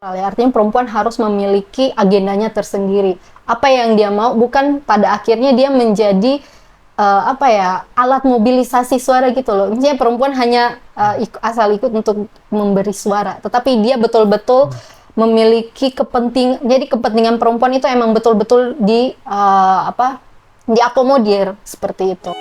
Artinya perempuan harus memiliki agendanya tersendiri. Apa yang dia mau, bukan pada akhirnya dia menjadi alat mobilisasi suara gitu loh. Misalnya perempuan hanya asal ikut untuk memberi suara, tetapi dia betul-betul memiliki kepentingan. Jadi kepentingan perempuan itu emang betul-betul diakomodir seperti itu.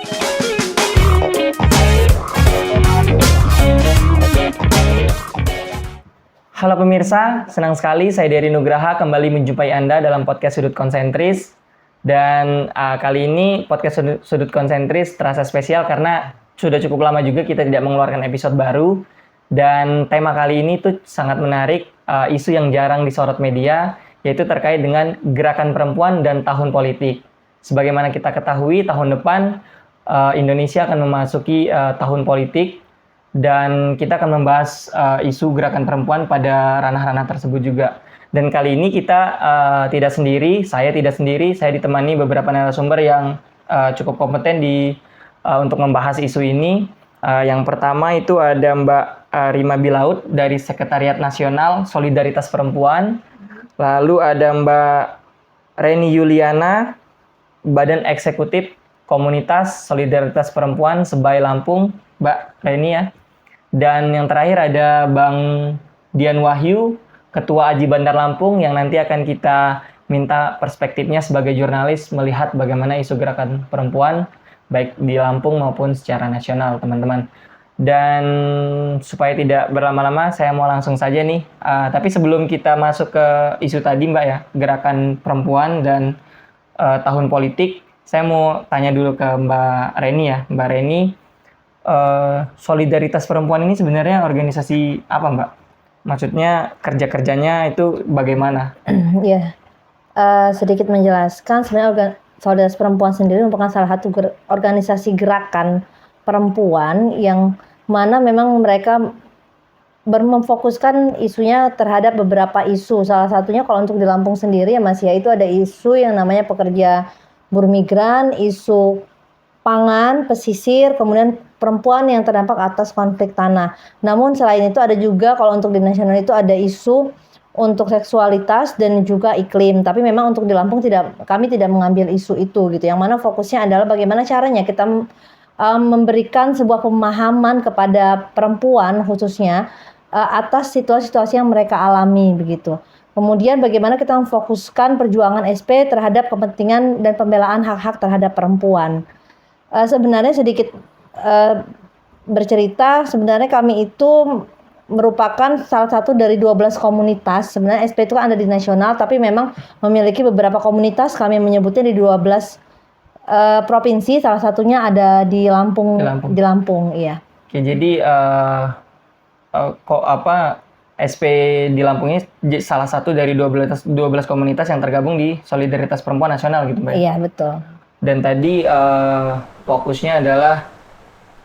Halo pemirsa, senang sekali saya Dery Nugraha kembali menjumpai Anda dalam podcast Sudut Konsentris. Dan kali ini podcast Sudut Konsentris terasa spesial karena sudah cukup lama juga kita tidak mengeluarkan episode baru. Dan tema kali ini tuh sangat menarik, isu yang jarang disorot media, yaitu terkait dengan gerakan perempuan dan tahun politik. Sebagaimana kita ketahui, tahun depan Indonesia akan memasuki tahun politik. Dan kita akan membahas isu gerakan perempuan pada ranah-ranah tersebut juga. Dan kali ini kita tidak sendiri, saya ditemani beberapa narasumber yang cukup kompeten untuk membahas isu ini. Yang pertama itu ada Mbak Rima Bilaut dari Sekretariat Nasional Solidaritas Perempuan. Lalu ada Mbak Reni Yuliana, Badan Eksekutif Komunitas Solidaritas Perempuan Sebay Lampung. Mbak Reni ya. Dan yang terakhir ada Bang Dian Wahyu, Ketua Aji Bandar Lampung, yang nanti akan kita minta perspektifnya sebagai jurnalis melihat bagaimana isu gerakan perempuan, baik di Lampung maupun secara nasional, teman-teman. Dan supaya tidak berlama-lama, saya mau langsung saja nih. Tapi sebelum kita masuk ke isu tadi, Mbak ya, gerakan perempuan dan tahun politik, saya mau tanya dulu ke Mbak Reni ya. Mbak Reni, Solidaritas Perempuan ini sebenarnya organisasi apa, Mbak? Maksudnya kerja-kerjanya itu bagaimana? Ya, sedikit menjelaskan, sebenarnya Solidaritas Perempuan sendiri merupakan salah satu organisasi gerakan perempuan yang mana memang mereka memfokuskan isunya terhadap beberapa isu. Salah satunya kalau untuk di Lampung sendiri ya Mas ya, itu ada isu yang namanya pekerja buruh migran, isu pangan, pesisir, kemudian perempuan yang terdampak atas konflik tanah. Namun selain itu ada juga kalau untuk di nasional itu ada isu untuk seksualitas dan juga iklim. Tapi memang untuk di Lampung kami tidak mengambil isu itu gitu. Yang mana fokusnya adalah bagaimana caranya kita memberikan sebuah pemahaman kepada perempuan khususnya atas situasi-situasi yang mereka alami begitu. Kemudian bagaimana kita memfokuskan perjuangan SP terhadap kepentingan dan pembelaan hak-hak terhadap perempuan. Sebenarnya sedikit bercerita, sebenarnya kami itu merupakan salah satu dari 12 komunitas. Sebenarnya SP itu kan ada di nasional, tapi memang memiliki beberapa komunitas, kami menyebutnya di 12 provinsi, salah satunya ada di Lampung. Di Lampung, iya. Oke, jadi SP di Lampung ini salah satu dari 12 komunitas yang tergabung di Solidaritas Perempuan Nasional gitu, Mbak? Iya, betul. Dan tadi fokusnya adalah,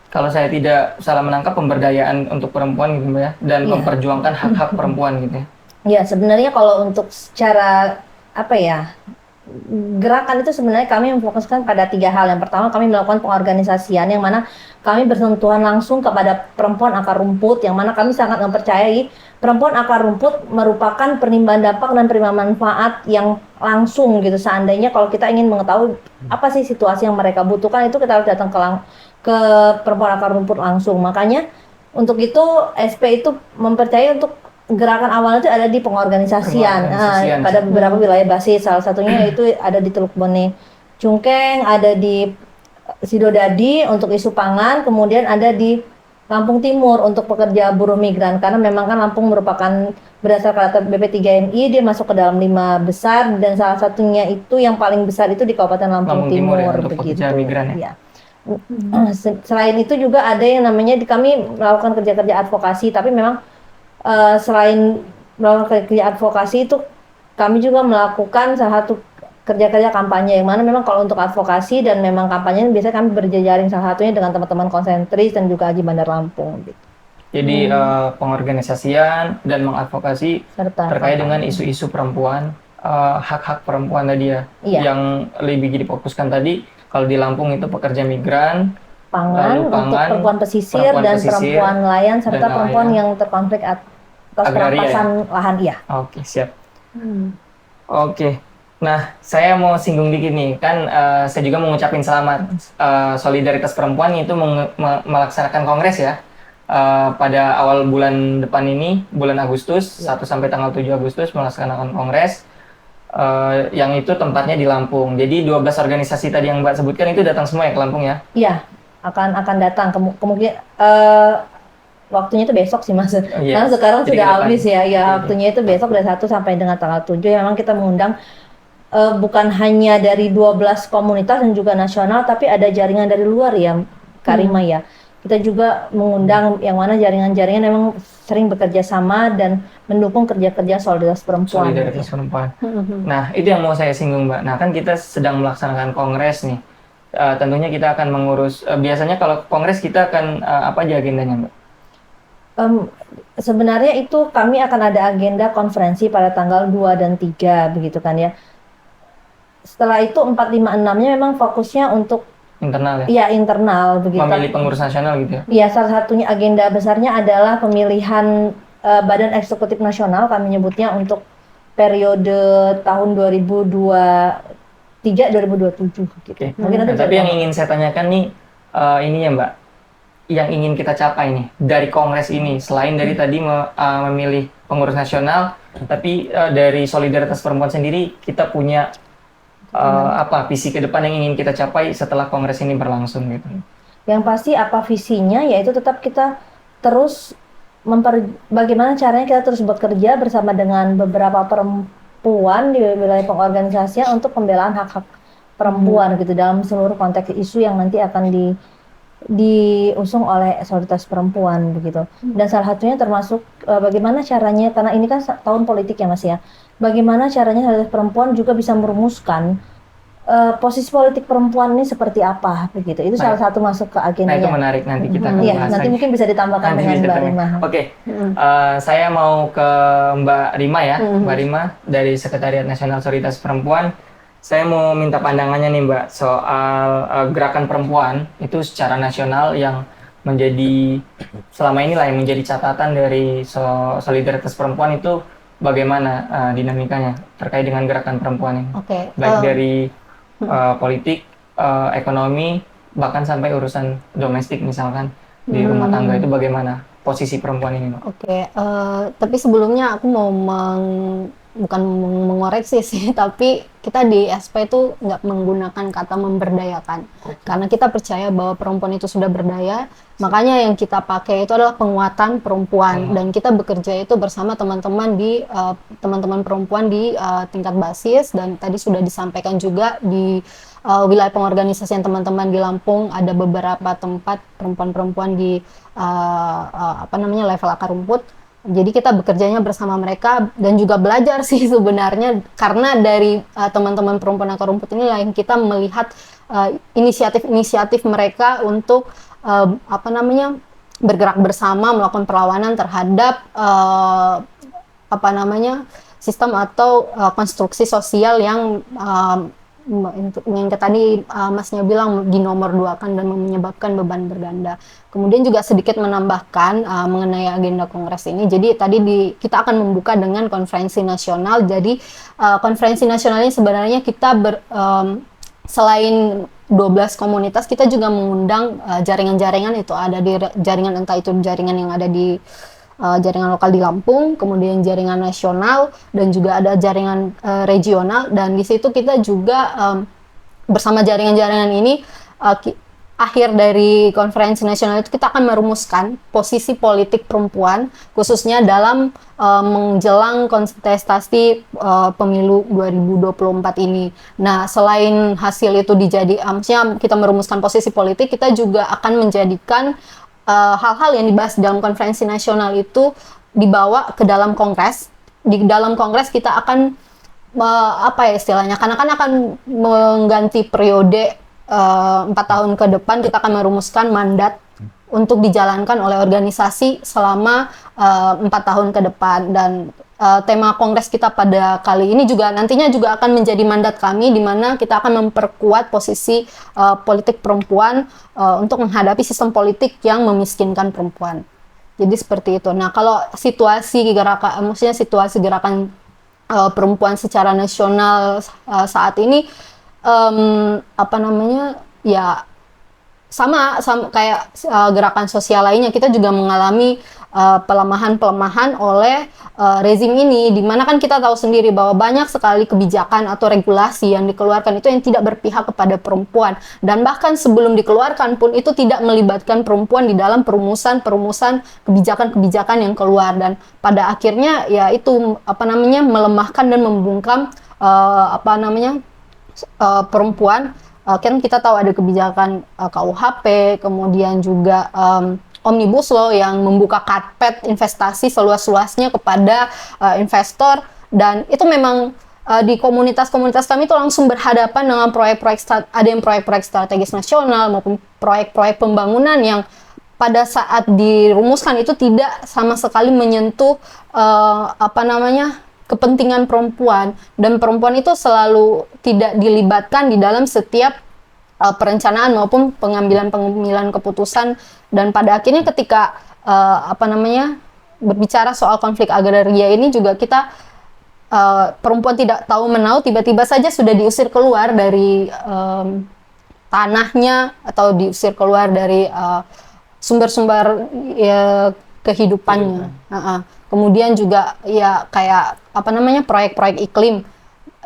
kalau saya tidak salah menangkap, pemberdayaan untuk perempuan gitu ya, dan memperjuangkan hak-hak perempuan gitu ya. Ya, sebenarnya kalau untuk secara gerakan itu sebenarnya kami memfokuskan pada 3 hal. Yang pertama, kami melakukan pengorganisasian yang mana kami bersentuhan langsung kepada perempuan akar rumput, yang mana kami sangat mempercayai perempuan akar rumput merupakan penimbangan dampak dan penimbangan manfaat yang langsung gitu. Seandainya kalau kita ingin mengetahui apa sih situasi yang mereka butuhkan, itu kita harus datang ke perempuan akar rumput langsung. Makanya untuk itu SP itu mempercayai untuk gerakan awalnya itu ada di pengorganisasian. Pada beberapa wilayah basis, salah satunya itu ada di Teluk Bone Cungkeng, ada di Sidodadi untuk isu pangan, kemudian ada di Lampung Timur untuk pekerja buruh migran, karena memang kan Lampung merupakan berdasarkan data BP3MI dia masuk ke dalam 5 besar, dan salah satunya itu yang paling besar itu di Kabupaten Lampung Timur ya, untuk begitu. Pekerja migran ya. Selain itu juga ada yang namanya kami melakukan kerja-kerja advokasi, tapi memang selain melakukan kerja advokasi itu kami juga melakukan salah satu kerja-kerja kampanye, yang mana memang kalau untuk advokasi dan memang kampanye biasanya kami berjejaring salah satunya dengan teman-teman konsentris dan juga Aji Bandar Lampung gitu. Jadi pengorganisasian dan mengadvokasi terkait dengan isu-isu perempuan, hak-hak perempuan tadi ya, yang lebih difokuskan tadi. Kalau di Lampung itu pekerja migran, pangan untuk perempuan pesisir dan perempuan nelayan serta perempuan yang terkonflik atas Agraria, perampasan lahan, iya. Oke, siap. Oke. Nah, saya mau singgung dikit nih. Kan saya juga mau ngucapin selamat Solidaritas Perempuan itu melaksanakan kongres ya. Pada awal bulan depan ini, bulan Agustus, 1 sampai tanggal 7 Agustus melaksanakan kongres. Yang itu tempatnya di Lampung. Jadi 12 organisasi tadi yang Mbak sebutkan itu datang semua ya ke Lampung ya? Iya, akan datang. Kemungkinan waktunya itu besok sih Mas. Iya. Karena sekarang Jadi sudah ke depan. habis ya. Ya, Iya. waktunya itu besok dari 1 sampai dengan tanggal 7. Ya, memang kita mengundang bukan hanya dari 12 komunitas dan juga nasional, tapi ada jaringan dari luar ya, Karima ya. Kita juga mengundang yang mana jaringan-jaringan memang sering bekerja sama dan mendukung kerja-kerja solidaritas perempuan. Solidaritas Perempuan. Nah, itu yang mau saya singgung, Mbak. Nah, kan kita sedang melaksanakan kongres nih. Tentunya kita akan mengurus, biasanya kalau kongres kita akan apa aja agendanya, Mbak? Sebenarnya itu kami akan ada agenda konferensi pada tanggal 2 dan 3 begitu kan ya. Setelah itu 4, 5, 6-nya memang fokusnya untuk Internal ya? ya internal begitu. Memilih pengurus nasional gitu ya? Ya, salah satunya agenda besarnya adalah pemilihan Badan Eksekutif Nasional, kami nyebutnya untuk periode tahun 2023-2027 gitu. Oke. Mungkin nanti Nah, tapi yang ingin saya tanyakan nih, ini ya Mbak, yang ingin kita capai nih dari kongres ini, selain dari tadi memilih pengurus nasional, tapi dari Solidaritas Perempuan sendiri kita punya apa visi ke depan yang ingin kita capai setelah kongres ini berlangsung gitu. Yang pasti apa visinya, yaitu tetap kita terus bagaimana caranya kita terus bekerja bersama dengan beberapa perempuan di wilayah pengorganisasian untuk pembelaan hak-hak perempuan gitu dalam seluruh konteks isu yang nanti akan diusung oleh Solidaritas Perempuan begitu. Dan salah satunya termasuk bagaimana caranya, karena ini kan tahun politik ya Mas ya, bagaimana caranya Solidaritas Perempuan juga bisa merumuskan posisi politik perempuan ini seperti apa begitu. Itu salah satu masuk ke agendanya. Nah, itu menarik, nanti kita akan Iya, bahas nanti lagi. mungkin bisa ditambahkan Nanti dengan bisa Mbak ditanya. Rima. Oke, saya mau ke Mbak Rima ya, Mbak Rima dari Sekretariat Nasional Solidaritas Perempuan. Saya mau minta pandangannya nih Mbak soal gerakan perempuan itu secara nasional yang menjadi selama inilah yang menjadi catatan dari Solidaritas Perempuan itu bagaimana dinamikanya terkait dengan gerakan perempuan ini. Oke. Baik dari politik, ekonomi, bahkan sampai urusan domestik misalkan di rumah tangga itu bagaimana posisi perempuan ini, Mbak? Oke, tapi sebelumnya aku mau bukan mengoreksi sih, tapi kita di SP itu nggak menggunakan kata memberdayakan, karena kita percaya bahwa perempuan itu sudah berdaya, makanya yang kita pakai itu adalah penguatan perempuan, dan kita bekerja itu bersama teman-teman teman-teman perempuan di tingkat basis, dan tadi sudah disampaikan juga di wilayah pengorganisasian teman-teman di Lampung ada beberapa tempat perempuan-perempuan di level akar rumput. Jadi kita bekerjanya bersama mereka dan juga belajar sih sebenarnya, karena dari teman-teman perempuan akar rumput ini yang kita melihat inisiatif-inisiatif mereka untuk bergerak bersama melakukan perlawanan terhadap sistem atau konstruksi sosial yang tadi Masnya bilang dinomor 2-kan dan menyebabkan beban berganda. Kemudian juga sedikit menambahkan mengenai agenda kongres ini. Jadi tadi kita akan membuka dengan konferensi nasional. Jadi konferensi nasional ini sebenarnya kita selain 12 komunitas, kita juga mengundang jaringan-jaringan itu ada di jaringan, entah itu jaringan yang ada di jaringan lokal di Lampung, kemudian jaringan nasional, dan juga ada jaringan regional. Dan di situ kita juga bersama jaringan-jaringan ini akhir dari konferensi nasional itu kita akan merumuskan posisi politik perempuan khususnya dalam menjelang kontestasi pemilu 2024 ini. Nah, selain hasil itu maksudnya kita merumuskan posisi politik, kita juga akan menjadikan hal-hal yang dibahas dalam konferensi nasional itu dibawa ke dalam kongres. Di dalam kongres kita akan istilahnya, karena kan akan mengganti periode 4 tahun ke depan, kita akan merumuskan mandat untuk dijalankan oleh organisasi selama 4 tahun ke depan. Dan tema kongres kita pada kali ini juga nantinya juga akan menjadi mandat kami, di mana kita akan memperkuat posisi politik perempuan untuk menghadapi sistem politik yang memiskinkan perempuan. Jadi seperti itu. Nah, kalau maksudnya situasi gerakan perempuan secara nasional saat ini, apa namanya, ya sama kayak gerakan sosial lainnya, kita juga mengalami pelemahan-pelemahan oleh rezim ini, di mana kan kita tahu sendiri bahwa banyak sekali kebijakan atau regulasi yang dikeluarkan itu yang tidak berpihak kepada perempuan, dan bahkan sebelum dikeluarkan pun itu tidak melibatkan perempuan di dalam perumusan kebijakan-kebijakan yang keluar, dan pada akhirnya ya itu melemahkan dan membungkam perempuan. Kan kita tahu ada kebijakan KUHP, kemudian juga Omnibus Law yang membuka karpet investasi seluas-luasnya kepada investor, dan itu memang di komunitas-komunitas kami itu langsung berhadapan dengan ada yang proyek-proyek strategis nasional maupun proyek-proyek pembangunan yang pada saat dirumuskan itu tidak sama sekali menyentuh kepentingan perempuan, dan perempuan itu selalu tidak dilibatkan di dalam setiap perencanaan maupun pengambilan keputusan. Dan pada akhirnya ketika berbicara soal konflik agraria ini juga kita perempuan tidak tahu menau, tiba-tiba saja sudah diusir keluar dari tanahnya atau diusir keluar dari sumber-sumber kehidupannya. Kemudian juga ya kayak proyek-proyek iklim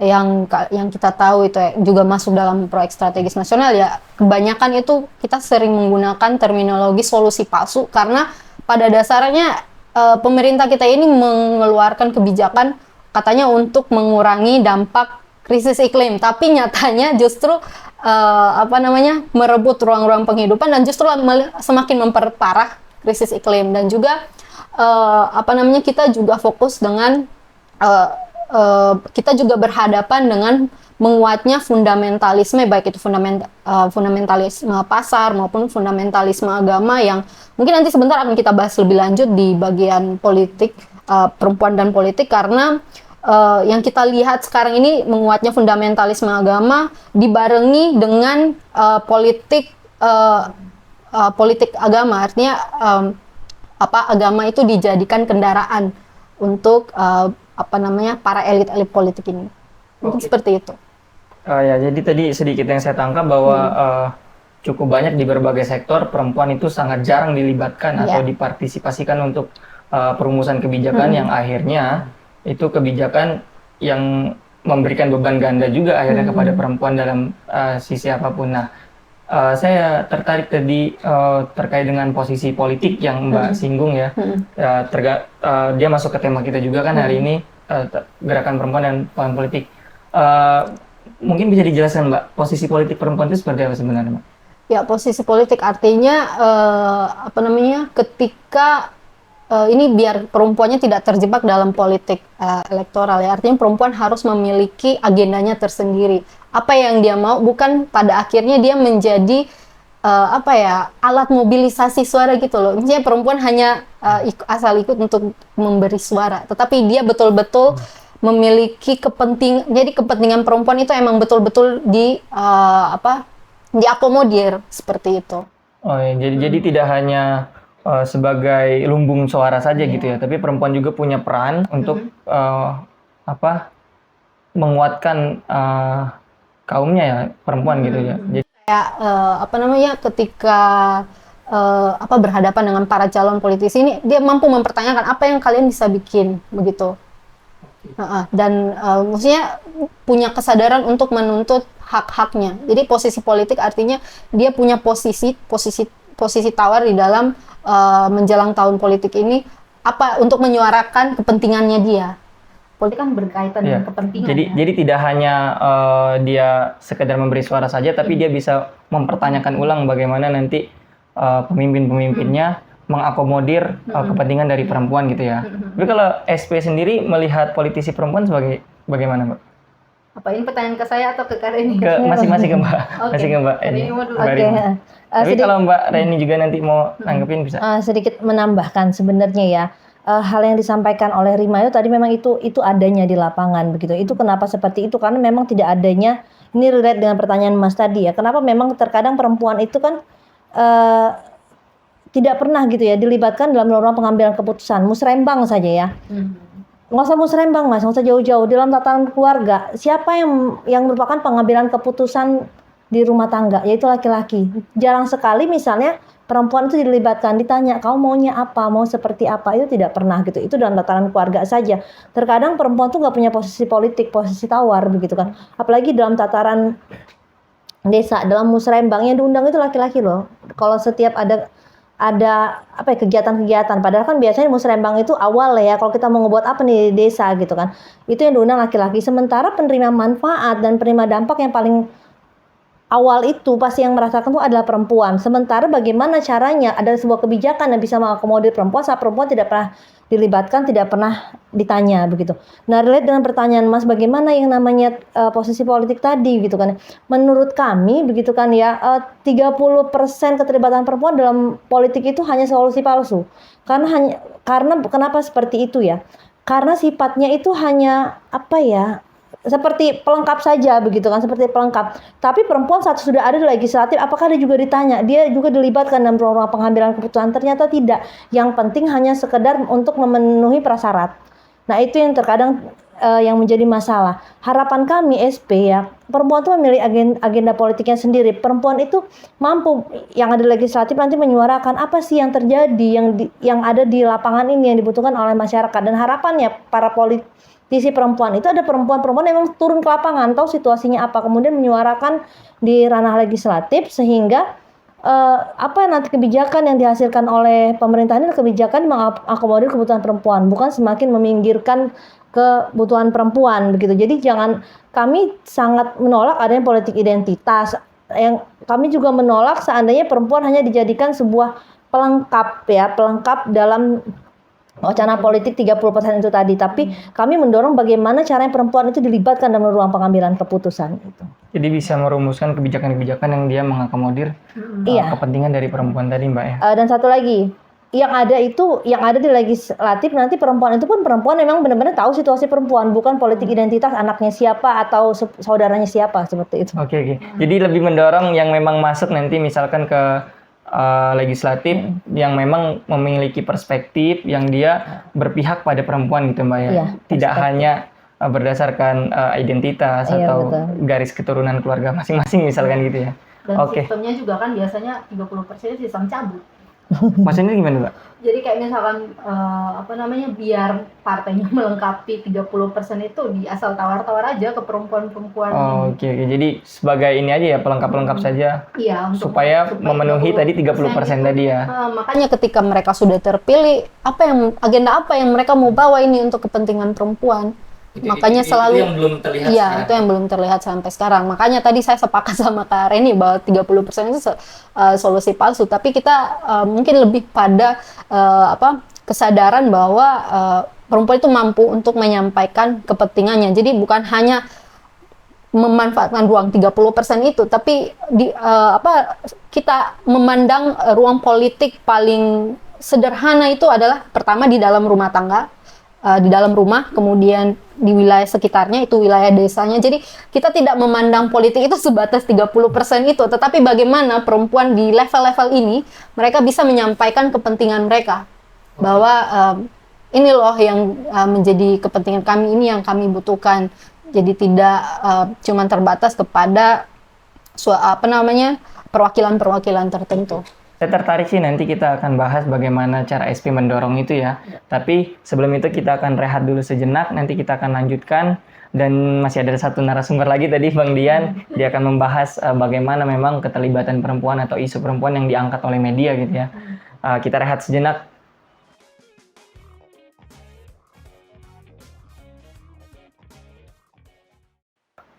yang kita tahu itu juga masuk dalam proyek strategis nasional, ya kebanyakan itu kita sering menggunakan terminologi solusi palsu, karena pada dasarnya pemerintah kita ini mengeluarkan kebijakan katanya untuk mengurangi dampak krisis iklim, tapi nyatanya justru merebut ruang-ruang penghidupan dan justru semakin memperparah krisis iklim. Dan juga kita juga fokus dengan kita juga berhadapan dengan menguatnya fundamentalisme, baik itu fundamentalisme pasar maupun fundamentalisme agama, yang mungkin nanti sebentar akan kita bahas lebih lanjut di bagian politik, perempuan dan politik, karena yang kita lihat sekarang ini menguatnya fundamentalisme agama dibarengi dengan politik agama, artinya agama itu dijadikan kendaraan untuk para elit-elit politik ini. Mungkin seperti itu. Ya, jadi tadi sedikit yang saya tangkap bahwa cukup banyak di berbagai sektor perempuan itu sangat jarang dilibatkan atau dipartisipasikan untuk perumusan kebijakan yang akhirnya itu kebijakan yang memberikan beban ganda juga akhirnya kepada perempuan dalam sisi apapun. Nah, saya tertarik tadi terkait dengan posisi politik yang Mbak singgung ya. Dia masuk ke tema kita juga kan hari ini, gerakan perempuan dan peran politik. Mungkin bisa dijelaskan Mbak, posisi politik perempuan itu seperti apa sebenarnya Mbak? Ya, posisi politik artinya ketika ini biar perempuannya tidak terjebak dalam politik elektoral ya. Artinya perempuan harus memiliki agendanya tersendiri. Apa yang dia mau, bukan pada akhirnya dia menjadi alat mobilisasi suara gitu loh. Misalnya perempuan hanya asal ikut untuk memberi suara, tetapi dia betul-betul memiliki jadi kepentingan perempuan itu emang betul-betul diakomodir seperti itu. Oh ya, jadi tidak hanya sebagai lumbung suara saja gitu ya, tapi perempuan juga punya peran untuk menguatkan kaumnya ya, perempuan gitu ya. Jadi kayak ketika berhadapan dengan para calon politisi ini, dia mampu mempertanyakan apa yang kalian bisa bikin begitu. Dan maksudnya punya kesadaran untuk menuntut hak-haknya. Jadi posisi politik artinya dia punya posisi tawar di dalam menjelang tahun politik ini, untuk menyuarakan kepentingannya dia. Politik kan berkaitan dengan kepentingan. Jadi tidak hanya dia sekedar memberi suara saja, tapi dia bisa mempertanyakan ulang bagaimana nanti pemimpin-pemimpinnya mengakomodir kepentingan dari perempuan gitu ya. Tapi kalau SP sendiri melihat politisi perempuan sebagai bagaimana, Mbak? Apa ini pertanyaan ke saya atau ke Kak Reni? Masing-masing ke Mbak. Masing ke Mbak Eni. Tapi kalau Mbak Reni juga nanti mau nanggepin bisa. Sedikit menambahkan sebenarnya ya. Hal yang disampaikan oleh Rima itu tadi memang itu adanya di lapangan begitu. Itu kenapa seperti itu? Karena memang tidak adanya, ini relate dengan pertanyaan Mas tadi ya. Kenapa memang terkadang perempuan itu kan tidak pernah gitu ya dilibatkan dalam ruang pengambilan keputusan. Musrembang saja ya. Nggak usah musrembang mas, nggak usah jauh-jauh. Dalam tatanan keluarga, siapa yang merupakan pengambilan keputusan di rumah tangga, yaitu laki-laki. Jarang sekali misalnya perempuan itu dilibatkan, ditanya, kamu maunya apa, mau seperti apa, itu tidak pernah gitu. Itu dalam tatanan keluarga saja. Terkadang perempuan tuh nggak punya posisi politik, posisi tawar begitu kan. Apalagi dalam tataran desa, dalam musrembang yang diundang itu laki-laki loh. Kalau setiap ada apa ya, kegiatan-kegiatan, padahal kan biasanya musrembang itu awal ya, kalau kita mau ngebuat apa nih di desa gitu kan, itu yang diundang laki-laki. Sementara penerima manfaat dan penerima dampak yang paling awal itu pasti yang merasakan itu adalah perempuan. Sementara bagaimana caranya ada sebuah kebijakan yang bisa mengakomodir perempuan saat perempuan tidak pernah dilibatkan, tidak pernah ditanya begitu. Nah, relate dengan pertanyaan Mas, bagaimana yang namanya posisi politik tadi gitu kan. Menurut kami begitu kan ya, 30% keterlibatan perempuan dalam politik itu hanya solusi palsu. Karena kenapa seperti itu ya? Karena sifatnya itu hanya apa ya? Seperti pelengkap saja begitu kan, seperti pelengkap. Tapi perempuan saat sudah ada di legislatif, apakah dia juga ditanya? Dia juga dilibatkan dalam ruang pengambilan keputusan? Ternyata tidak. Yang penting hanya sekedar untuk memenuhi prasyarat. Nah, itu yang terkadang yang menjadi masalah. Harapan kami SP ya, perempuan itu memilih agenda politiknya sendiri. Perempuan itu mampu yang ada di legislatif nanti menyuarakan apa sih yang terjadi, yang ada di lapangan ini yang dibutuhkan oleh masyarakat. Dan harapannya para politisi perempuan itu ada perempuan-perempuan yang memang turun ke lapangan, tahu situasinya apa, kemudian menyuarakan di ranah legislatif sehingga apa nanti kebijakan yang dihasilkan oleh pemerintah ini kebijakan mengakomodir kebutuhan perempuan, bukan semakin meminggirkan kebutuhan perempuan begitu. Jadi kami sangat menolak adanya politik identitas. Yang kami juga menolak seandainya perempuan hanya dijadikan sebuah pelengkap dalam wacana politik 30% itu tadi. Tapi kami mendorong bagaimana caranya perempuan itu dilibatkan dalam ruang pengambilan keputusan itu. Jadi bisa merumuskan kebijakan-kebijakan yang dia mengakomodir kepentingan dari perempuan tadi, Mbak ya. Dan satu lagi, yang ada di legislatif nanti perempuan itu pun perempuan memang benar-benar tahu situasi perempuan, bukan politik identitas anaknya siapa atau saudaranya siapa seperti itu. Oke. Jadi lebih mendorong yang memang masuk nanti misalkan ke legislatif yang memang memiliki perspektif yang dia berpihak pada perempuan gitu, Mbak ya. Iya, Tidak hanya berdasarkan identitas atau garis keturunan keluarga masing-masing misalkan gitu ya. Dan sistemnya juga kan biasanya 30% sistem cabut. Maksudnya gimana, Mbak? Jadi kayak misalkan biar partainya melengkapi 30% itu di asal tawar-tawar aja ke perempuan-perempuan. Oke. Jadi sebagai ini aja ya, pelengkap-pelengkap saja. Iya, supaya memenuhi tadi 30% tadi ya. Makanya ketika mereka sudah terpilih, agenda apa yang mereka mau bawa ini untuk kepentingan perempuan? Makanya selalu itu yang belum terlihat. Iya, itu yang belum terlihat sampai sekarang. Makanya tadi saya sepakat sama Kak Reni bahwa 30% itu solusi palsu, tapi kita mungkin lebih pada kesadaran bahwa perempuan itu mampu untuk menyampaikan kepentingannya. Jadi bukan hanya memanfaatkan ruang 30% itu, tapi kita memandang ruang politik paling sederhana itu adalah pertama di dalam rumah tangga, di dalam rumah, kemudian di wilayah sekitarnya, itu wilayah desanya. Jadi kita tidak memandang politik itu sebatas 30% itu, tetapi bagaimana perempuan di level-level ini mereka bisa menyampaikan kepentingan mereka, bahwa ini loh yang menjadi kepentingan kami, ini yang kami butuhkan. Jadi tidak cuma terbatas kepada perwakilan-perwakilan tertentu. Saya tertarik sih, nanti kita akan bahas bagaimana cara SP mendorong itu ya. Tapi sebelum itu kita akan rehat dulu sejenak, nanti kita akan lanjutkan. Dan masih ada satu narasumber lagi tadi, Bang Dian. Dia akan membahas bagaimana memang keterlibatan perempuan atau isu perempuan yang diangkat oleh media gitu ya. Kita rehat sejenak.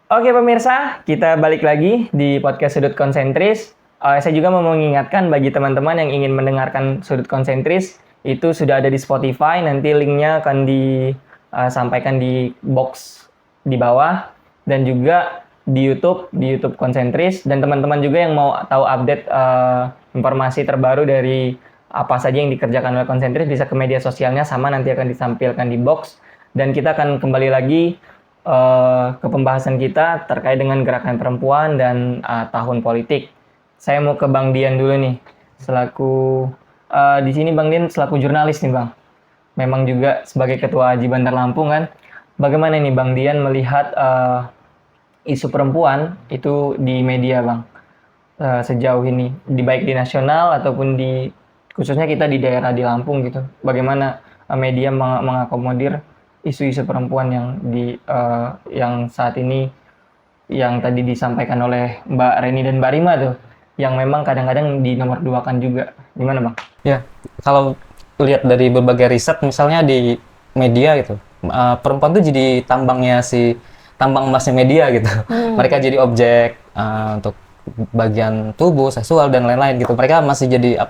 Oke pemirsa, kita balik lagi di podcast Sudut Konsentris. Saya juga mau mengingatkan bagi teman-teman yang ingin mendengarkan Sudut Konsentris, itu sudah ada di Spotify, nanti linknya akan disampaikan di box di bawah, dan juga di YouTube Konsentris. Dan teman-teman juga yang mau tahu update informasi terbaru dari apa saja yang dikerjakan oleh Konsentris, bisa ke media sosialnya, sama nanti akan ditampilkan di box. Dan kita akan kembali lagi ke pembahasan kita terkait dengan gerakan perempuan dan tahun politik. Saya mau ke Bang Dian dulu nih, selaku di sini Bang Dian selaku jurnalis nih Bang, memang juga sebagai Ketua Haji Bandar Lampung kan, bagaimana nih Bang Dian melihat isu perempuan itu di media Bang, sejauh ini, baik di nasional ataupun di khususnya kita di daerah di Lampung gitu, bagaimana media mengakomodir isu-isu perempuan yang saat ini yang tadi disampaikan oleh Mbak Reni dan Mbak Rima tuh, yang memang kadang-kadang dinomorduakan juga. Gimana Bang? Ya, kalau lihat dari berbagai riset misalnya di media gitu, perempuan tuh jadi tambang emasnya media gitu. Mereka jadi objek untuk bagian tubuh, seksual dan lain-lain gitu. Mereka masih jadi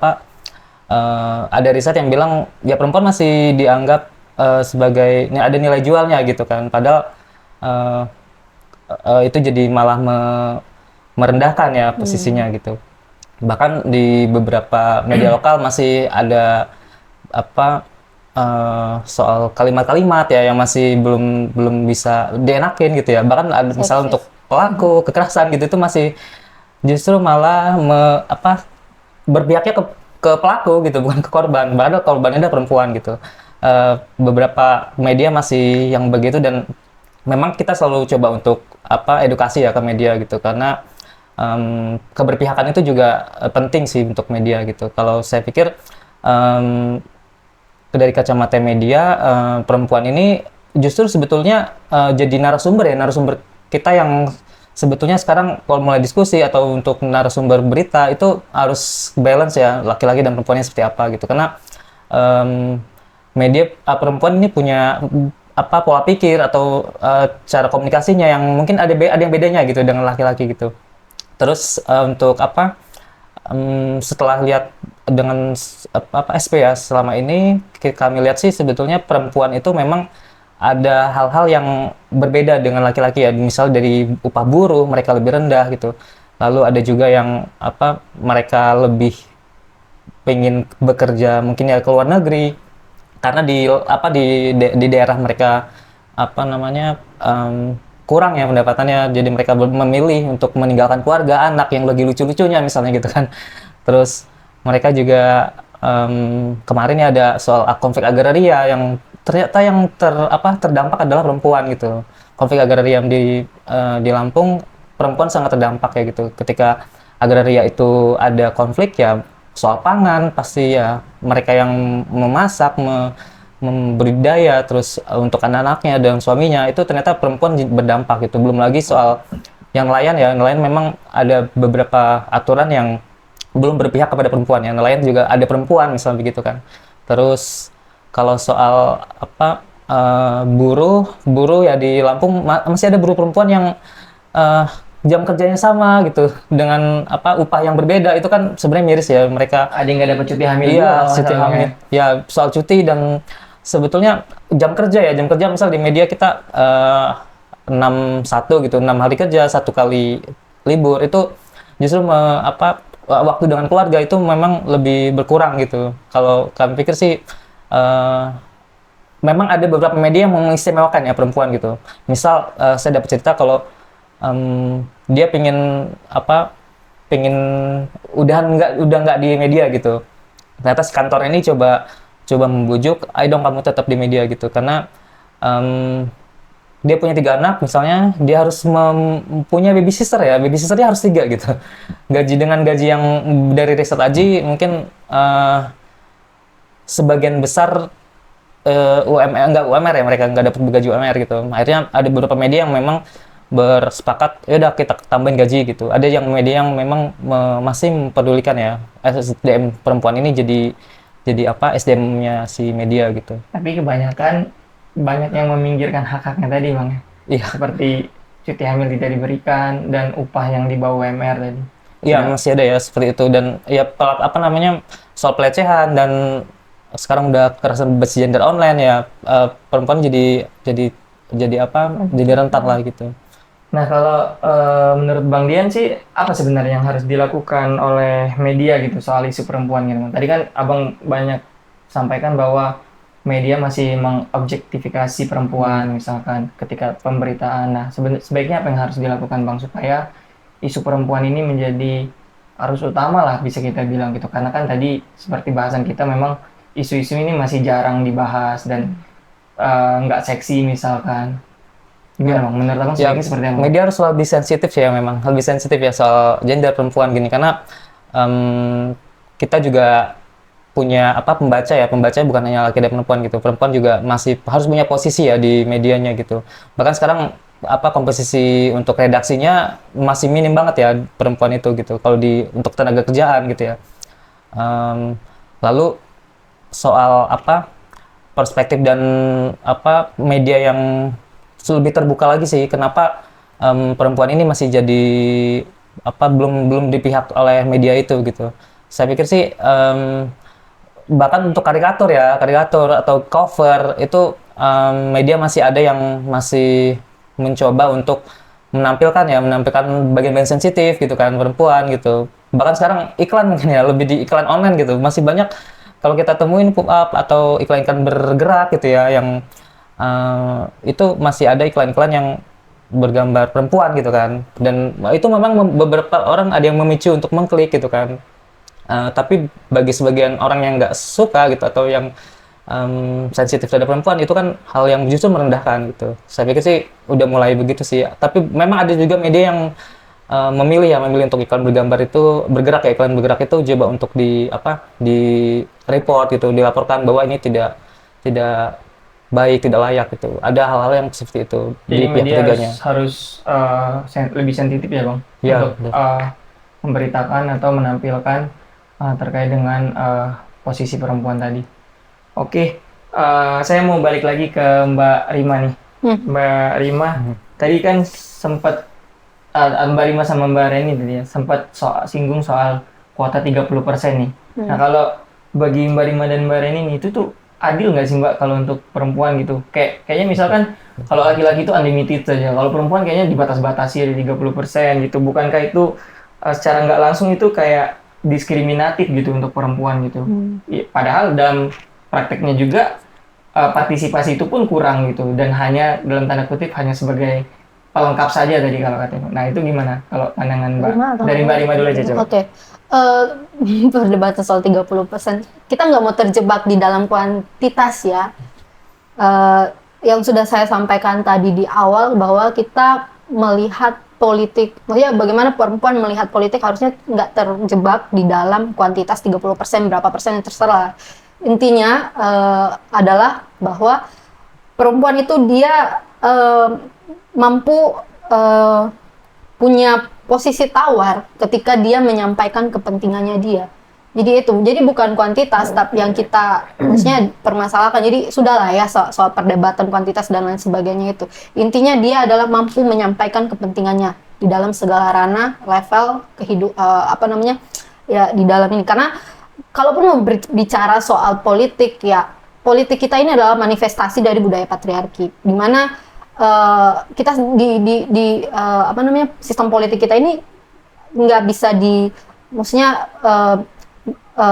ada riset yang bilang ya perempuan masih dianggap sebagai ada nilai jualnya gitu kan. Padahal itu jadi malah merendahkan ya posisinya gitu. Bahkan di beberapa media lokal masih ada soal kalimat-kalimat ya yang masih belum bisa dienakin gitu ya. Bahkan ada misalnya untuk pelaku kekerasan gitu itu masih justru malah berpihaknya ke pelaku gitu, bukan ke korban. Padahal korbannya ada perempuan gitu. Beberapa media masih yang begitu, dan memang kita selalu coba untuk edukasi ya ke media gitu, karena keberpihakan itu juga penting sih untuk media gitu. Kalau saya pikir dari kacamata media, perempuan ini justru sebetulnya jadi narasumber kita yang sebetulnya sekarang kalau mulai diskusi atau untuk narasumber berita itu harus balance ya, laki-laki dan perempuannya seperti apa gitu, karena media perempuan ini punya pola pikir atau cara komunikasinya yang mungkin ada yang bedanya gitu dengan laki-laki gitu. Terus untuk setelah lihat dengan SP ya selama ini kami lihat sih sebetulnya perempuan itu memang ada hal-hal yang berbeda dengan laki-laki ya. Misal dari upah buruh mereka lebih rendah gitu. Lalu ada juga yang mereka lebih pengen bekerja mungkin ya ke luar negeri, karena di daerah mereka kurang ya pendapatannya, jadi mereka memilih untuk meninggalkan keluarga, anak yang lagi lucu-lucunya misalnya gitu kan. Terus mereka juga kemarin ya ada soal konflik agraria yang ternyata yang terdampak adalah perempuan gitu. Konflik agraria di Lampung, perempuan sangat terdampak ya gitu. Ketika agraria itu ada konflik ya soal pangan, pasti ya mereka yang memasak, membudidaya, terus untuk anak-anaknya dan suaminya itu ternyata perempuan berdampak gitu. Belum lagi soal yang nelayan ya, nelayan memang ada beberapa aturan yang belum berpihak kepada perempuan ya. Nelayan juga ada perempuan misalnya begitu kan. Terus kalau soal buruh ya di Lampung masih ada buruh perempuan yang jam kerjanya sama gitu dengan upah yang berbeda. Itu kan sebenarnya miris ya, mereka Ada yang nggak dapat cuti hamil iya juga, cuti hamil ya, soal cuti. Dan sebetulnya jam kerja misal di media kita 6-1 gitu, 6 hari kerja, 1 kali libur, itu justru waktu dengan keluarga itu memang lebih berkurang gitu. Kalau kami pikir sih memang ada beberapa media yang mengistimewakan ya perempuan gitu. Misal saya dapat cerita kalau dia pengen udah nggak di media gitu. Ternyata si kantor ini coba membujuk, ayo dong kamu tetap di media gitu, karena dia punya 3 anak misalnya, dia harus punya babysitternya harus 3 gitu. Dengan gaji yang dari riset Aji mungkin sebagian besar UMR ya, mereka nggak dapat gaji UMR gitu. Akhirnya ada beberapa media yang memang bersepakat ya udah kita tambahin gaji gitu. Ada yang media yang memang masih mempedulikan ya SDM perempuan ini jadi SDM-nya si media gitu. Tapi kebanyakan banyak yang meminggirkan hak-haknya tadi Bang ya. Iya. Seperti cuti hamil tidak diberikan dan upah yang di bawah UMR tadi. Iya, masih ada ya seperti itu. Dan ya soal pelecehan, dan sekarang udah kekerasan berbasis gender online ya, perempuan jadi rentan lah gitu. Nah kalau menurut Bang Dian sih apa sebenarnya yang harus dilakukan oleh media gitu soal isu perempuan gitu? Tadi kan Abang banyak sampaikan bahwa media masih mengobjektifikasi perempuan misalkan ketika pemberitaan. Nah sebaiknya apa yang harus dilakukan Bang supaya isu perempuan ini menjadi arus utama lah bisa kita bilang gitu, karena kan tadi seperti bahasan kita memang isu-isu ini masih jarang dibahas dan nggak seksi misalkan. Gimana bang? Menurut abang sebaiknya seperti apa? Media harus lebih sensitif ya, memang lebih sensitif ya soal gender perempuan gini, karena kita juga punya pembaca ya, pembaca bukan hanya laki dan perempuan gitu, perempuan juga masih harus punya posisi ya di medianya gitu. Bahkan sekarang komposisi untuk redaksinya masih minim banget ya perempuan itu gitu, kalau untuk tenaga kerjaan gitu ya. Lalu soal perspektif dan media yang lebih terbuka lagi sih, kenapa perempuan ini masih jadi belum dipihak oleh media itu gitu. Saya pikir sih bahkan untuk karikatur atau cover itu media masih ada yang masih mencoba untuk menampilkan bagian-bagian sensitif gitu kan, perempuan gitu. Bahkan sekarang iklan mungkin ya, lebih di iklan online gitu, masih banyak kalau kita temuin pop-up atau iklan-iklan bergerak gitu ya, yang itu masih ada iklan-iklan yang bergambar perempuan gitu kan, dan itu memang beberapa orang ada yang memicu untuk mengklik gitu kan. Tapi bagi sebagian orang yang nggak suka gitu atau yang sensitif terhadap perempuan, itu kan hal yang justru merendahkan gitu. Saya pikir sih udah mulai begitu sih. Tapi memang ada juga media yang memilih untuk iklan bergerak coba untuk di report gitu, dilaporkan bahwa ini tidak baik, tidak layak gitu. Ada hal-hal yang seperti itu. Jadi di pihak media ketiganya harus lebih sensitif ya bang, ya, untuk memberitakan atau menampilkan terkait dengan posisi perempuan tadi. Oke, saya mau balik lagi ke Mbak Rima nih. Mbak Rima, tadi kan sempat Mbak Rima sama Mbak Reni tadi ya, sempat singgung soal kuota 30% nih. Nah kalau bagi Mbak Rima dan Mbak Reni nih, itu tuh adil nggak sih Mbak kalau untuk perempuan gitu? Kayaknya misalkan kalau laki-laki itu unlimited saja, kalau perempuan kayaknya dibatas-batasi ada 30% gitu. Bukankah itu secara nggak langsung itu kayak diskriminatif gitu untuk perempuan gitu? Padahal dalam prakteknya juga partisipasi itu pun kurang gitu, dan hanya dalam tanda kutip hanya sebagai pelengkap saja tadi kalau katanya. Nah itu gimana kalau pandangan Mbak? Dari Mbak Rima dulu aja coba. Oke. Perdebatan soal 30%, kita nggak mau terjebak di dalam kuantitas ya. Yang sudah saya sampaikan tadi di awal bahwa kita melihat politik, maksudnya bagaimana perempuan melihat politik harusnya nggak terjebak di dalam kuantitas 30%, berapa persen yang terserah. Intinya adalah bahwa perempuan itu dia mampu punya posisi tawar ketika dia menyampaikan kepentingannya dia. Jadi bukan kuantitas tapi yang kita maksudnya permasalahkan. Jadi sudahlah ya soal perdebatan kuantitas dan lain sebagainya itu. Intinya dia adalah mampu menyampaikan kepentingannya di dalam segala ranah, level ya di dalam ini. Karena kalaupun mau bicara soal politik ya, politik kita ini adalah manifestasi dari budaya patriarki, di mana kita sistem politik kita ini nggak bisa maksudnya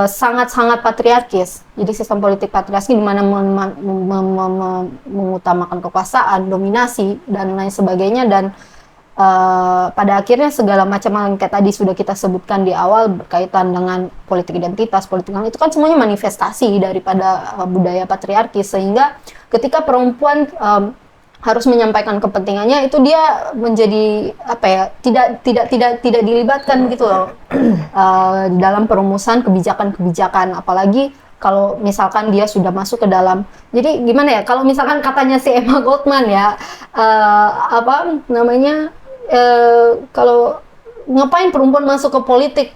sangat-sangat patriarkis. Jadi sistem politik patriarki di mana mengutamakan kekuasaan, dominasi dan lain sebagainya, dan pada akhirnya segala macam hal yang kayak tadi sudah kita sebutkan di awal berkaitan dengan politik identitas, politik itu kan semuanya manifestasi daripada budaya patriarki, sehingga ketika perempuan harus menyampaikan kepentingannya itu dia menjadi tidak dilibatkan gitu loh dalam perumusan kebijakan, apalagi kalau misalkan dia sudah masuk ke dalam. Jadi gimana ya, kalau misalkan katanya si Emma Goldman ya kalau ngapain perempuan masuk ke politik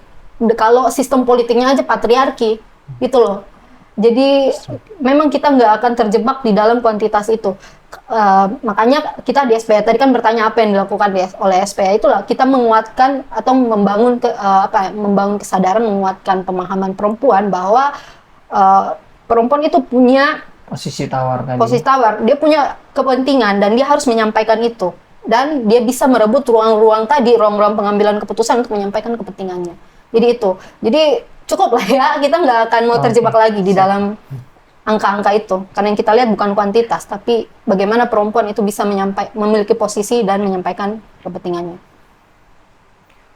kalau sistem politiknya aja patriarki gitu loh. Jadi memang kita nggak akan terjebak di dalam kuantitas itu. Makanya kita di SPA tadi kan bertanya apa yang dilakukan oleh SPA, itulah kita menguatkan atau membangun kesadaran, menguatkan pemahaman perempuan bahwa perempuan itu punya posisi tawar tadi. Dia punya kepentingan dan dia harus menyampaikan itu, dan dia bisa merebut ruang-ruang pengambilan keputusan untuk menyampaikan kepentingannya. Jadi cukup lah ya, kita nggak akan mau terjebak lagi di dalam angka-angka itu, karena yang kita lihat bukan kuantitas tapi bagaimana perempuan itu bisa memiliki posisi dan menyampaikan kepentingannya.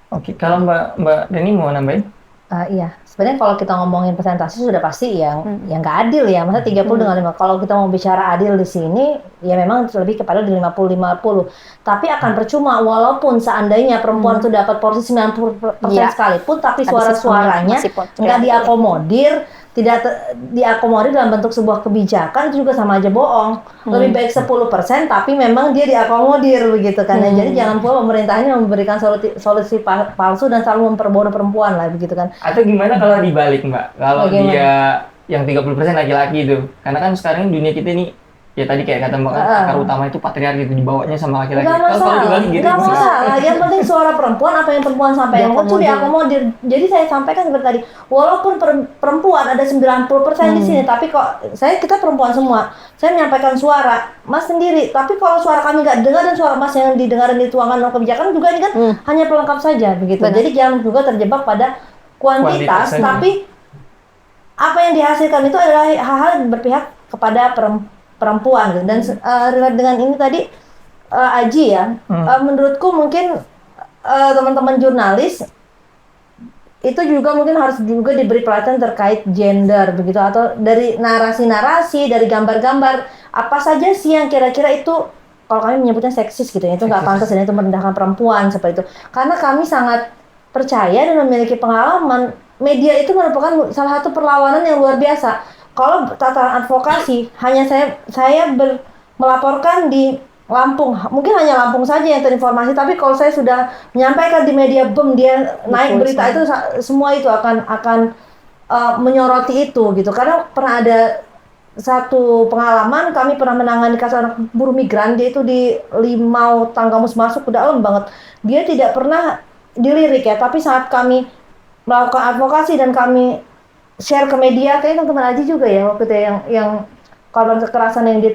Oke, kalau Mbak Deni mau nambahin? Iya, sebenarnya kalau kita ngomongin persentase sudah pasti yang nggak adil ya. Masa 30 dengan 5. Kalau kita mau bicara adil di sini, ya memang lebih kepada di 50-50. Tapi akan percuma walaupun seandainya perempuan itu dapat porsi 90% Iya. sekalipun, tapi Tadi suara-suaranya sistemnya masih nggak patriarki. diakomodir, tidak diakomodir dalam bentuk sebuah kebijakan, itu juga sama aja bohong. Lebih baik 10%, tapi memang dia diakomodir begitu kan. Dan jadi jangan pula pemerintahnya memberikan solusi palsu dan selalu memperbodoh perempuan lah begitu kan. Atau gimana kalau dibalik Mbak? Kalau Bagaimana? dia yang 30% laki-laki itu. Karena kan sekarang dunia kita ini, ya tadi kayak kata Mbak kan, akar utama itu patriarki itu dibawanya sama laki-laki. Nggak Kalau masalah, dibalik gitu. nggak masalah. Yang penting suara perempuan, apa yang perempuan sampaikan itu diakomodir. Jadi saya sampaikan seperti tadi, walaupun perempuan ada 90% di sini, tapi kok kita perempuan semua, saya menyampaikan suara Mas sendiri. Tapi kalau suara kami nggak dengar dan suara Mas yang didengar dan dituangkan dalam kebijakan juga ini kan hanya pelengkap saja begitu. Jadi jangan juga terjebak pada kuantitas, Kuantitas saja. tapi apa yang dihasilkan itu adalah hal-hal yang berpihak kepada perempuan gitu. Dan relate dengan ini tadi Aji ya, menurutku mungkin teman-teman jurnalis itu juga mungkin harus juga diberi pelatihan terkait gender begitu, atau dari narasi-narasi, dari gambar-gambar apa saja sih yang kira-kira itu, kalau kami menyebutnya seksis gitu ya, itu nggak pantas dan itu merendahkan perempuan seperti itu. Karena kami sangat percaya dan memiliki pengalaman, media itu merupakan salah satu perlawanan yang luar biasa. Kalau tataran advokasi, hanya saya melaporkan di Lampung, mungkin hanya Lampung saja yang terinformasi, tapi kalau saya sudah menyampaikan di media, dia naik berita itu, semua itu akan menyoroti itu gitu. Karena pernah ada satu pengalaman, kami pernah menangani kasus anak buruh migran, dia itu di Limau, Tanggamus masuk ke dalam banget. Dia tidak pernah dilirik ya, tapi saat kami melakukan advokasi dan kami share ke media, kayaknya teman-teman Aji juga ya waktu itu yang korban kekerasan yang dia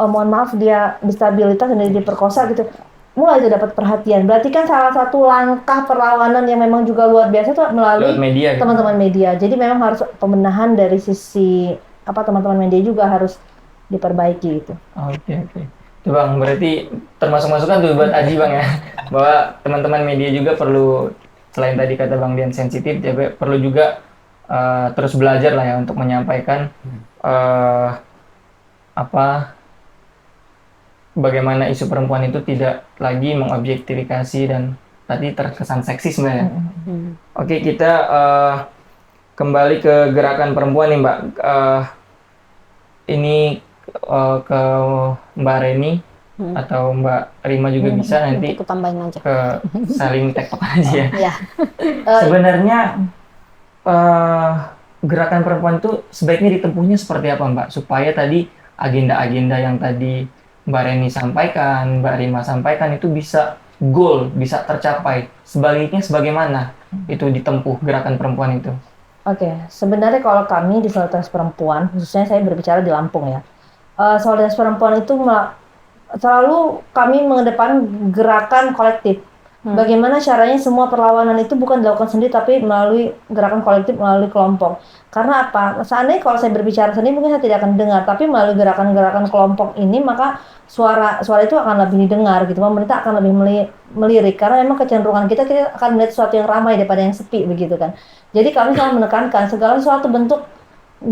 mohon maaf dia disabilitas dan dia diperkosa gitu, mulai itu dapat perhatian. Berarti kan salah satu langkah perlawanan yang memang juga luar biasa itu melalui Lewat media, gitu. teman-teman media. Jadi memang harus pembenahan dari sisi teman-teman media juga harus diperbaiki itu. Oke. Tuh Bang, berarti termasuk masukan tuh buat Aji Bang ya, bahwa teman-teman media juga perlu, selain tadi kata Bang Dian sensitif, juga perlu juga terus belajar lah ya untuk menyampaikan bagaimana isu perempuan itu tidak lagi mengobjektifikasi dan tadi terkesan seksis Mbak ya. Oke, kita kembali ke gerakan perempuan nih Mbak. Ini ke Mbak Reni atau Mbak Rima juga bisa nanti Aku tambahin aja. ke saling tektok aja ya. Ya. Sebenarnya gerakan perempuan itu sebaiknya ditempuhnya seperti apa Mbak? Supaya tadi agenda-agenda yang tadi Mbak Reni sampaikan, Mbak Rima sampaikan itu bisa goal, bisa tercapai. Sebaliknya sebagaimana itu ditempuh gerakan perempuan itu? Oke, sebenarnya kalau kami di Solidaritas Perempuan, khususnya saya berbicara di Lampung ya, Solidaritas Perempuan itu selalu kami mengedepan gerakan kolektif. Bagaimana caranya semua perlawanan itu bukan dilakukan sendiri, tapi melalui gerakan kolektif, melalui kelompok. Karena apa? Seandainya kalau saya berbicara sendiri mungkin saya tidak akan dengar, tapi melalui gerakan-gerakan kelompok ini maka suara itu akan lebih didengar gitu. Pemerintah akan lebih melirik karena memang kecenderungan kita akan melihat sesuatu yang ramai daripada yang sepi begitu kan. Jadi kami selalu menekankan segala sesuatu bentuk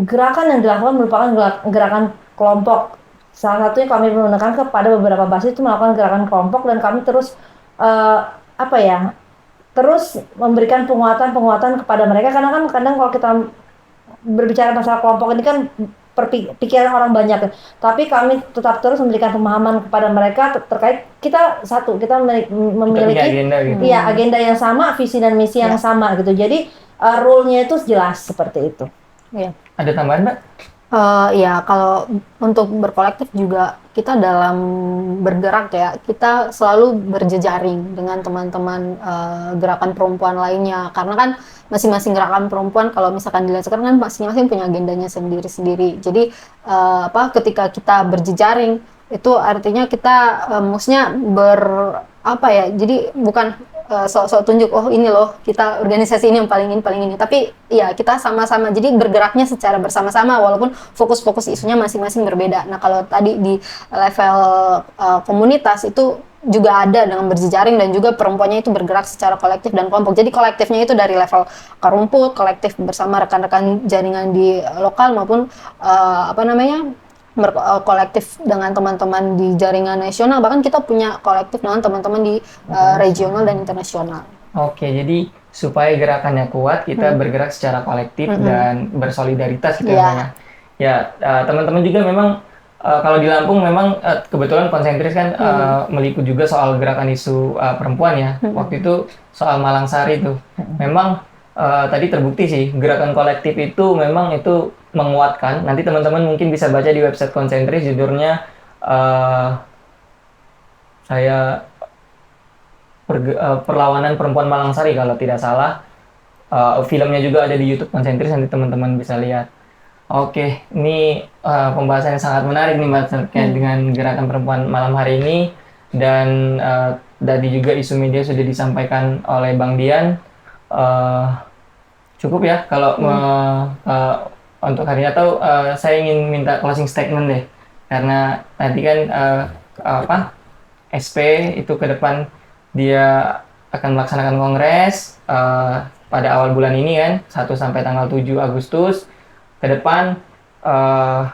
gerakan yang dilakukan merupakan gerakan kelompok. Salah satunya kami menekankan kepada beberapa basis itu melakukan gerakan kelompok, dan kami terus terus memberikan penguatan kepada mereka, karena kan kadang kalau kita berbicara masalah kelompok ini kan pikiran orang banyak, tapi kami tetap terus memberikan pemahaman kepada mereka terkait kita memiliki agenda gitu. agenda yang sama, visi dan misi yang sama gitu. Jadi rule-nya itu jelas seperti itu. Iya. Ada tambahan Mbak? Ya, kalau untuk berkolektif juga kita dalam bergerak ya, kita selalu berjejaring dengan teman-teman gerakan perempuan lainnya. Karena kan masing-masing gerakan perempuan kalau misalkan dilihat sekarang kan masing-masing punya agendanya sendiri-sendiri. Jadi ketika kita berjejaring itu artinya kita maksudnya jadi bukan sok-sok tunjuk, oh ini loh kita organisasi ini yang paling ini. Tapi ya kita sama-sama, jadi bergeraknya secara bersama-sama walaupun fokus-fokus isunya masing-masing berbeda. Nah kalau tadi di level komunitas itu juga ada dengan berjejaring, dan juga perempuannya itu bergerak secara kolektif dan kelompok. Jadi kolektifnya itu dari level akar rumput, kolektif bersama rekan-rekan jaringan di lokal maupun kolektif dengan teman-teman di jaringan nasional, bahkan kita punya kolektif dengan teman-teman di regional dan internasional. Oke, jadi supaya gerakannya kuat, kita bergerak secara kolektif dan bersolidaritas gitu namanya. Ya, teman-teman juga memang kalau di Lampung memang kebetulan konsentris kan meliput juga soal gerakan isu perempuan ya. Waktu itu soal Malang Sari itu. Memang tadi terbukti sih gerakan kolektif itu memang itu menguatkan. Nanti teman-teman mungkin bisa baca di website konsentris, judulnya Perlawanan Perempuan Malang Sari kalau tidak salah. Filmnya juga ada di YouTube konsentris, nanti teman-teman bisa lihat. Oke, ini pembahasan yang sangat menarik nih Mbak terkait dengan gerakan perempuan malam hari ini, dan tadi juga isu media sudah disampaikan oleh Bang Dian. Cukup ya kalau untuk hari ini, atau saya ingin minta closing statement deh, karena tadi kan SP itu ke depan dia akan melaksanakan kongres pada awal bulan ini kan, 1 sampai tanggal 7 Agustus. Ke depan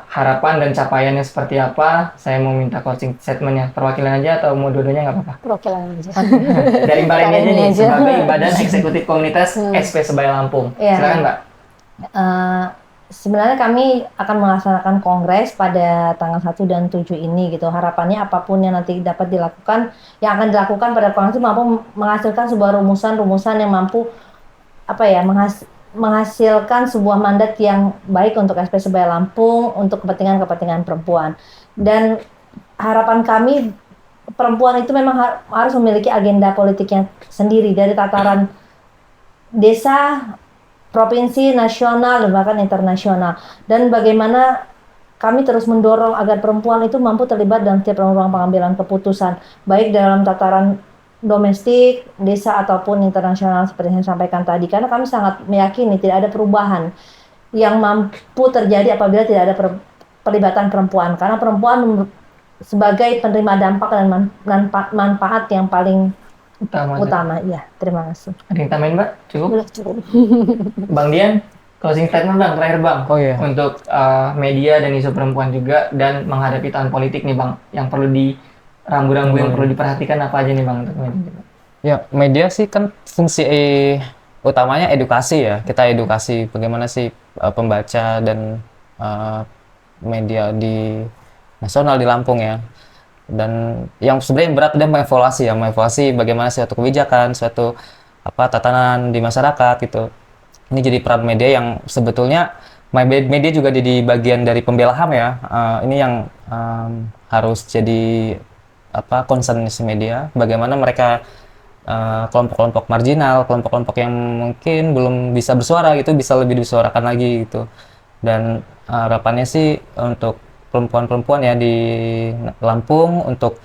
harapan dan capaiannya seperti apa? Saya mau minta closing statement-nya. Perwakilan aja atau mau dua-duanya nggak apa-apa? Perwakilan aja. Dari Mbak Reni aja nih, sebagai Badan Eksekutif Komunitas SP Sebaya Lampung. Silakan Mbak. Sebenarnya kami akan melaksanakan kongres pada tanggal 1 dan 7 ini gitu. Harapannya apapun yang nanti dapat dilakukan, yang akan dilakukan pada kongres itu mampu menghasilkan sebuah rumusan-rumusan yang mampu menghasilkan sebuah mandat yang baik untuk SP Sebaya Lampung, untuk kepentingan-kepentingan perempuan. Dan harapan kami, perempuan itu memang harus memiliki agenda politiknya sendiri dari tataran desa, provinsi, nasional, dan bahkan internasional. Dan bagaimana kami terus mendorong agar perempuan itu mampu terlibat dalam setiap ruang pengambilan keputusan, baik dalam tataran domestik, desa, ataupun internasional seperti yang saya sampaikan tadi. Karena kami sangat meyakini tidak ada perubahan yang mampu terjadi apabila tidak ada pelibatan perempuan. Karena perempuan sebagai penerima dampak dan manfaat yang paling utama. Ya, terima kasih. Ada yang tambahin Mbak? Cukup? Udah cukup. Bang Dian, closing statement Bang, terakhir Bang. Oh iya. Untuk media dan isu perempuan juga, dan menghadapi tahun politik nih Bang, yang perlu rambu-rambu yang perlu diperhatikan apa aja nih Bang untuk media? Ya, media sih kan fungsi utamanya edukasi ya. Kita edukasi bagaimana sih pembaca dan media di nasional di Lampung ya. Dan yang sebenarnya berat dia mengevaluasi bagaimana suatu kebijakan, suatu tatanan di masyarakat gitu. Ini jadi peran media yang sebetulnya media juga jadi bagian dari pembela HAM ya. Ini yang harus jadi concern media, bagaimana mereka kelompok-kelompok marginal, kelompok-kelompok yang mungkin belum bisa bersuara gitu, bisa lebih disuarakan lagi gitu. Dan harapannya sih untuk perempuan-perempuan ya di Lampung untuk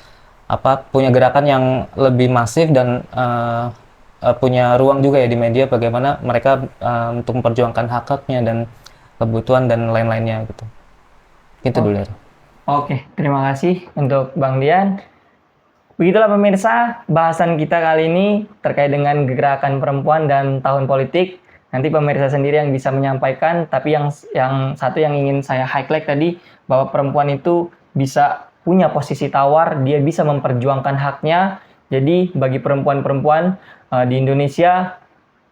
punya gerakan yang lebih masif dan punya ruang juga ya di media, bagaimana mereka untuk memperjuangkan hak-haknya dan kebutuhan dan lain-lainnya gitu. Gitu dulu ya. Oke, terima kasih untuk Bang Dian. Begitulah pemirsa, bahasan kita kali ini terkait dengan gerakan perempuan dan tahun politik. Nanti pemirsa sendiri yang bisa menyampaikan, tapi yang satu yang ingin saya highlight tadi, bahwa perempuan itu bisa punya posisi tawar, dia bisa memperjuangkan haknya. Jadi bagi perempuan-perempuan di Indonesia,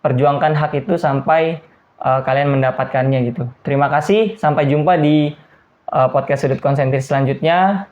perjuangkan hak itu sampai kalian mendapatkannya gitu. Terima kasih, sampai jumpa di podcast Sudut Konsentris selanjutnya.